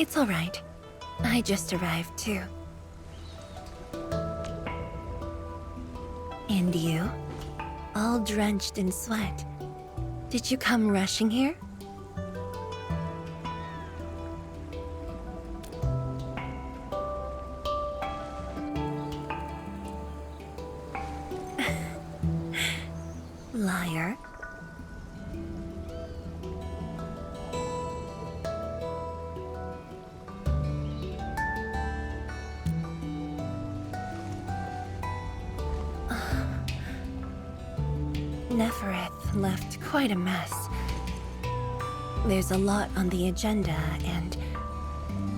It's all right. I just arrived too. And you? All drenched in sweat. Did you come rushing here? Liar. Nefereth left quite a mess. There's a lot on the agenda, and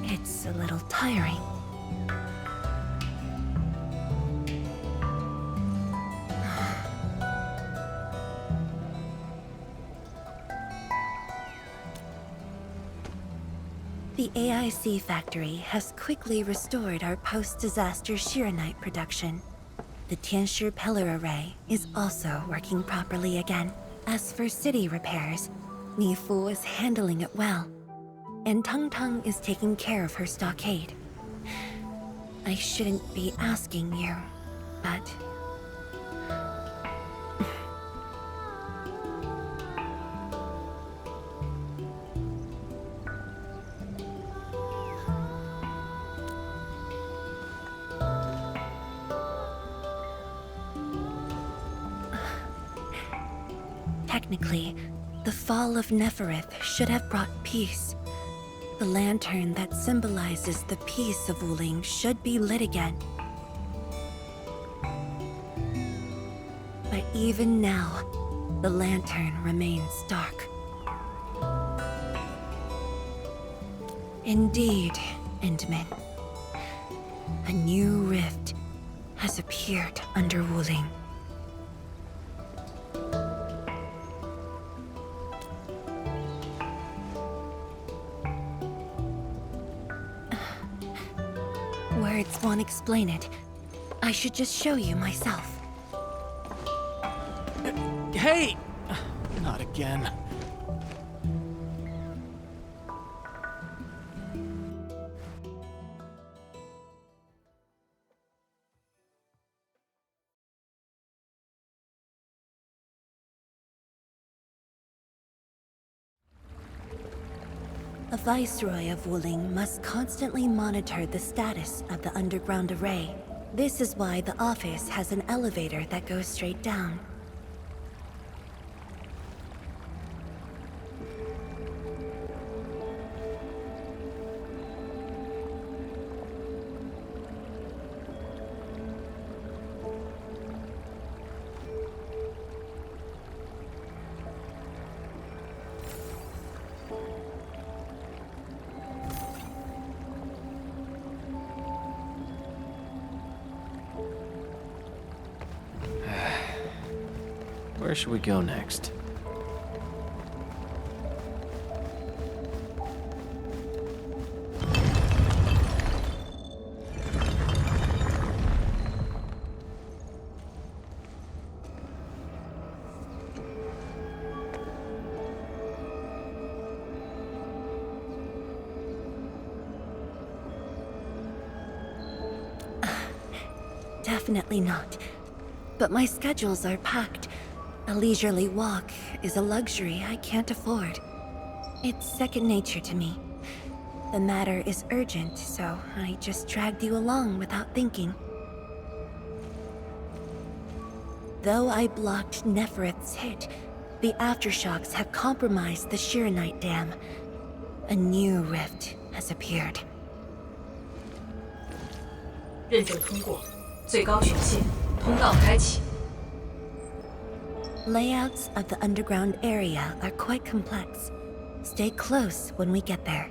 it's a little tiring. The AIC factory has quickly restored our post-disaster Shiranite production. The Tianshi pillar array is also working properly again. As for city repairs, Nifu is handling it well, and Tung Tung is taking care of her stockade. I shouldn't be asking you, but... Technically, the fall of Nefereth should have brought peace. The lantern that symbolizes the peace of Wuling should be lit again. But even now, the lantern remains dark. Indeed, Endman. A new rift has appeared under Wuling. Words won't explain it. I should just show you myself. Hey! Not again. A viceroy of Wuling must constantly monitor the status of the underground array. This is why the office has an elevator that goes straight down. Where should we go next? Definitely not. But my schedules are packed. A leisurely walk is a luxury I can't afford. It's second nature to me. The matter is urgent, so I just dragged you along without thinking. Though I blocked Nefereth's hit, the aftershocks have compromised the Shiranite dam. A new rift has appeared. 认证通过，最高权限，通道开启。 Layouts of the underground area are quite complex. Stay close when we get there.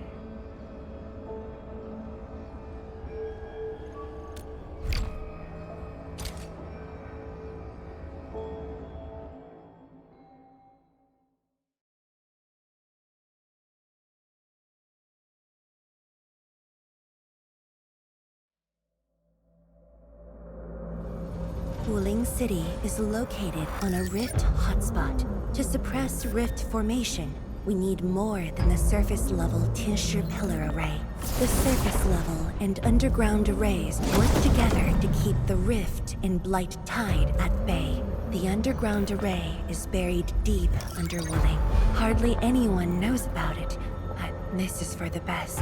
Wuling City is located on a rift hotspot. To suppress rift formation, we need more than the surface-level Tianshi pillar array. The surface level and underground arrays work together to keep the rift and blight tide at bay. The underground array is buried deep under Wooling. Hardly anyone knows about it, but this is for the best.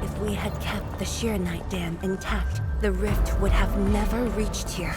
If we had kept the Shirenite Dam intact, the rift would have never reached here.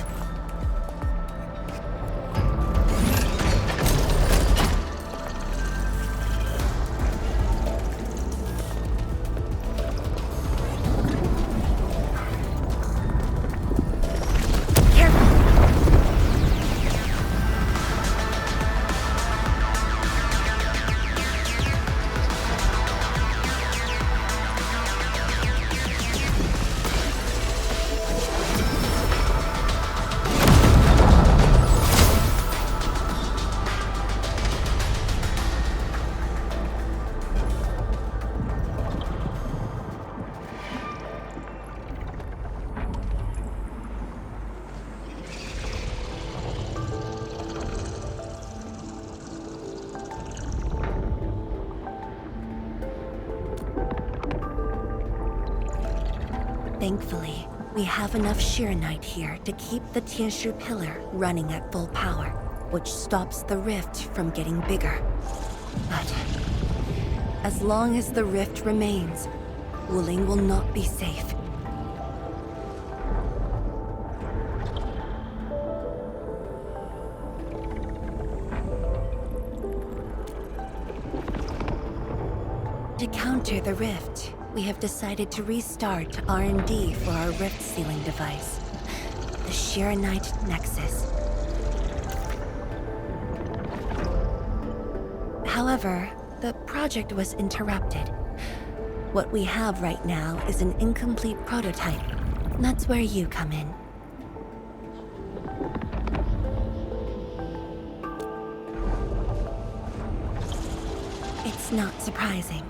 Thankfully, we have enough Shirenite here to keep the Tianshi pillar running at full power, which stops the rift from getting bigger. But as long as the rift remains, Wooling will not be safe. To counter the rift, we have decided to restart R&D for our rift-sealing device, the Shirenite Nexus. However, the project was interrupted. What we have right now is an incomplete prototype. That's where you come in. It's not surprising.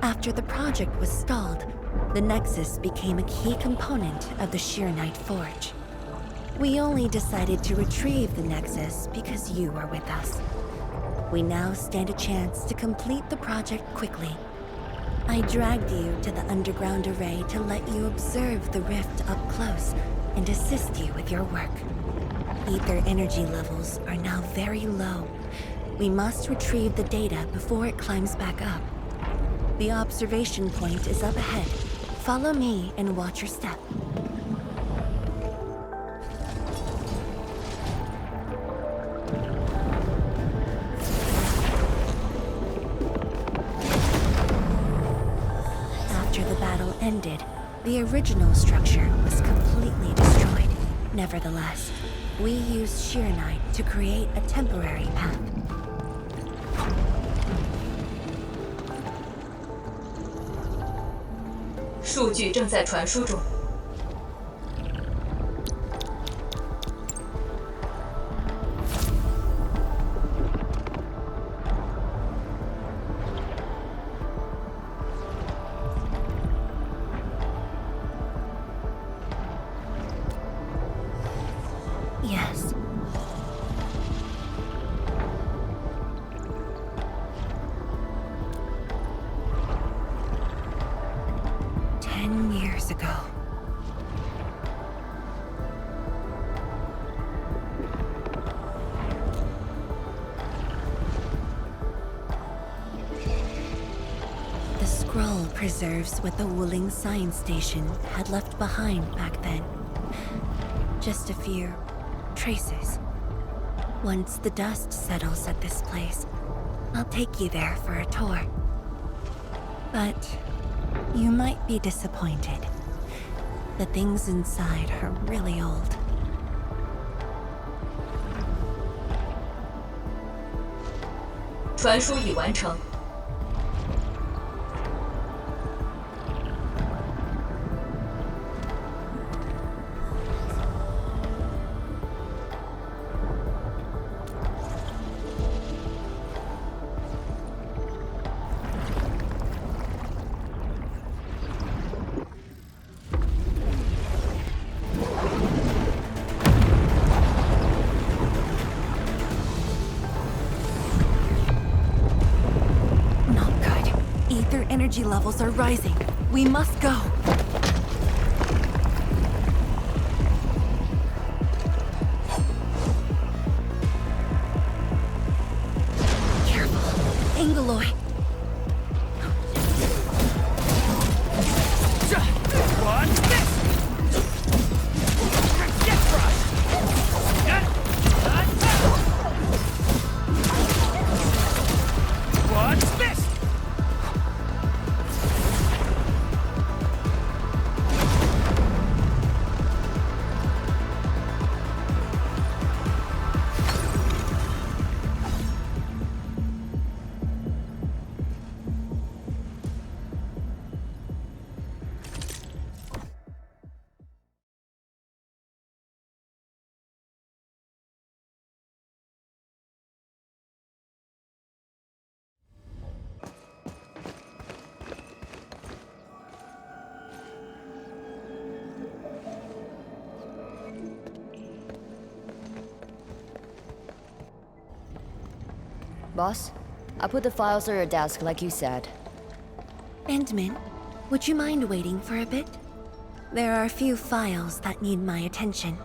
After the project was stalled, the Nexus became a key component of the Shirenite Forge. We only decided to retrieve the Nexus because you were with us. We now stand a chance to complete the project quickly. I dragged you to the underground array to let you observe the rift up close and assist you with your work. Ether energy levels are now very low. We must retrieve the data before it climbs back up. The observation point is up ahead. Follow me and watch your step. After the battle ended, the original structure was completely destroyed. Nevertheless, we used Shirenite to create a temporary path. 数据正在传输中。Yes. Years ago. The scroll preserves what the Wooling Science Station had left behind back then. Just a few traces. Once the dust settles at this place, I'll take you there for a tour. But you might be disappointed. The things inside are really old. 传输已完成。energy levels are rising. We must go. Careful. Angeloy. Watch this! Get crushed! Watch this! Boss, I put the files on your desk like you said. Endman, would you mind waiting for a bit? There are a few files that need my attention.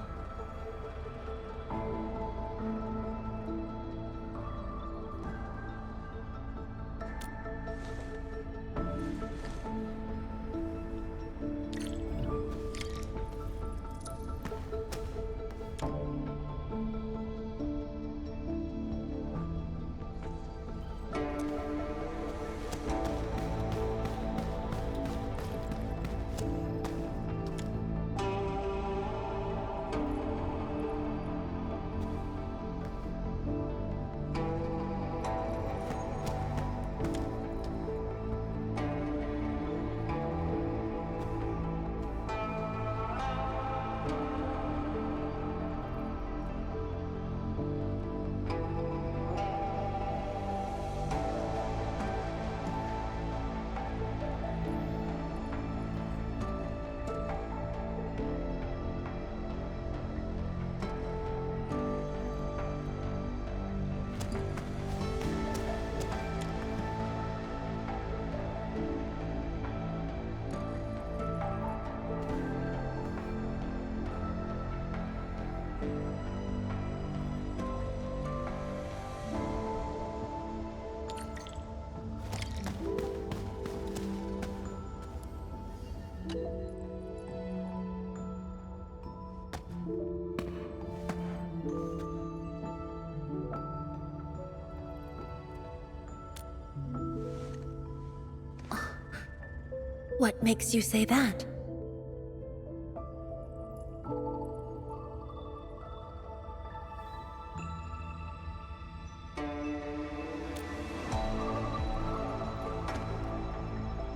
What makes you say that?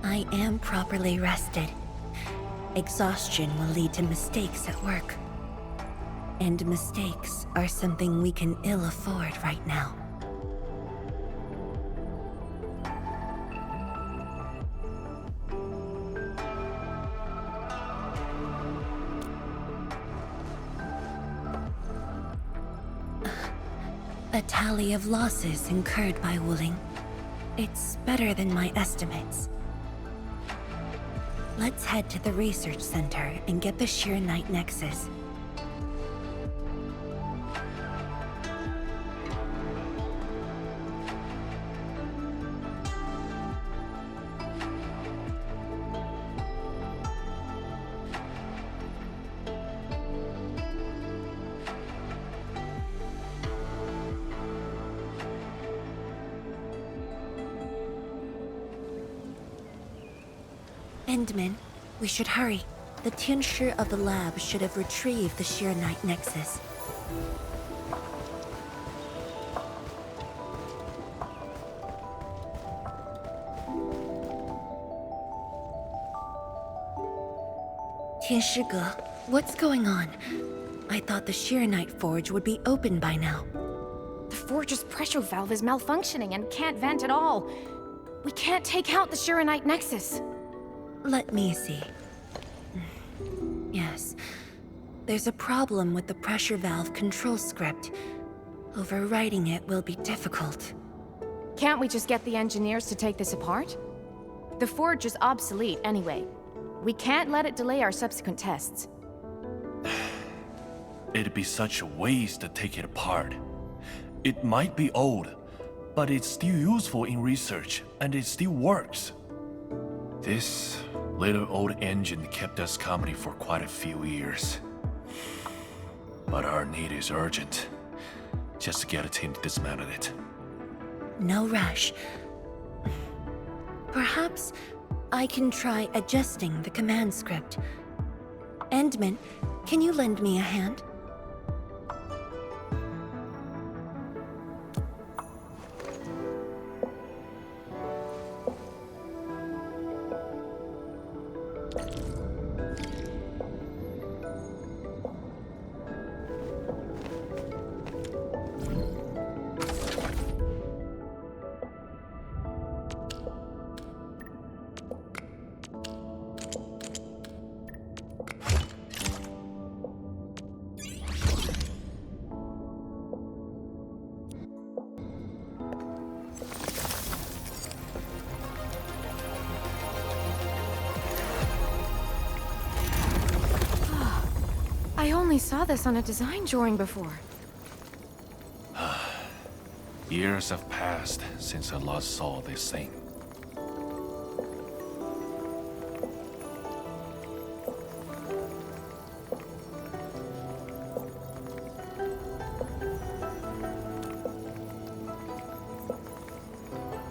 I am properly rested. Exhaustion will lead to mistakes at work. And mistakes are something we can ill afford right now. A tally of losses incurred by Wuling. It's better than my estimates. Let's head to the research center and get the Shirenite Nexus. Endman, we should hurry. The tincture of the lab should have retrieved the Shirenite Nexus. Tianshige, what's going on? I thought the Shirenite Forge would be open by now. The forge's pressure valve is malfunctioning and can't vent at all. We can't take out the Shirenite Nexus. Let me see. Yes. There's a problem with the pressure valve control script. Overwriting it will be difficult. Can't we just get the engineers to take this apart? The forge is obsolete anyway. We can't let it delay our subsequent tests. It'd be such a waste to take it apart. It might be old, but it's still useful in research, and it still works. This little old engine kept us company for quite a few years. But our need is urgent. Just to get a team to dismantle it. No rush. Perhaps I can try adjusting the command script. Endman, can you lend me a hand? I only saw this on a design drawing before. Years have passed since I last saw this thing.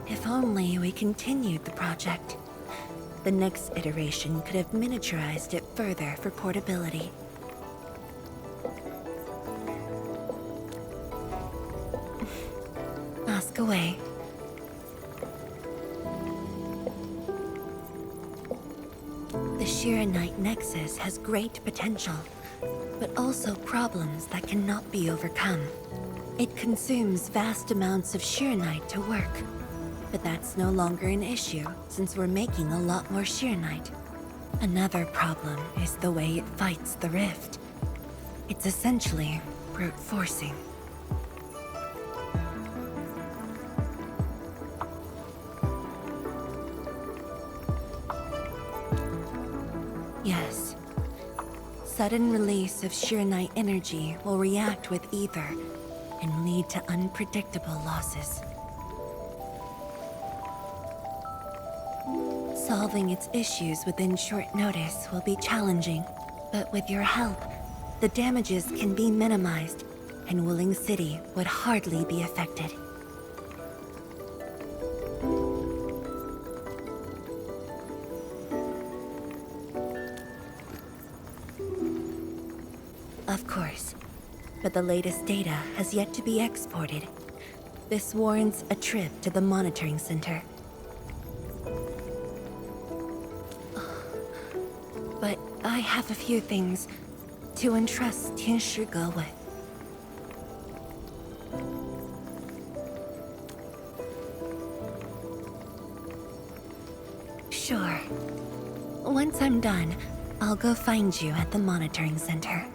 If only we continued the project. The next iteration could have miniaturized it further for portability. Ask away. The Shiranite Nexus has great potential, but also problems that cannot be overcome. It consumes vast amounts of Shiranite to work, but that's no longer an issue since we're making a lot more Shiranite. Another problem is the way it fights the rift. It's essentially brute forcing. Yes. Sudden release of Shiranite energy will react with ether and lead to unpredictable losses. Solving its issues within short notice will be challenging, but with your help, the damages can be minimized, and Willing City would hardly be affected. Of course, but the latest data has yet to be exported. This warrants a trip to the monitoring center. But I have a few things to entrust Tianshi with. Sure. Once I'm done, I'll go find you at the monitoring center.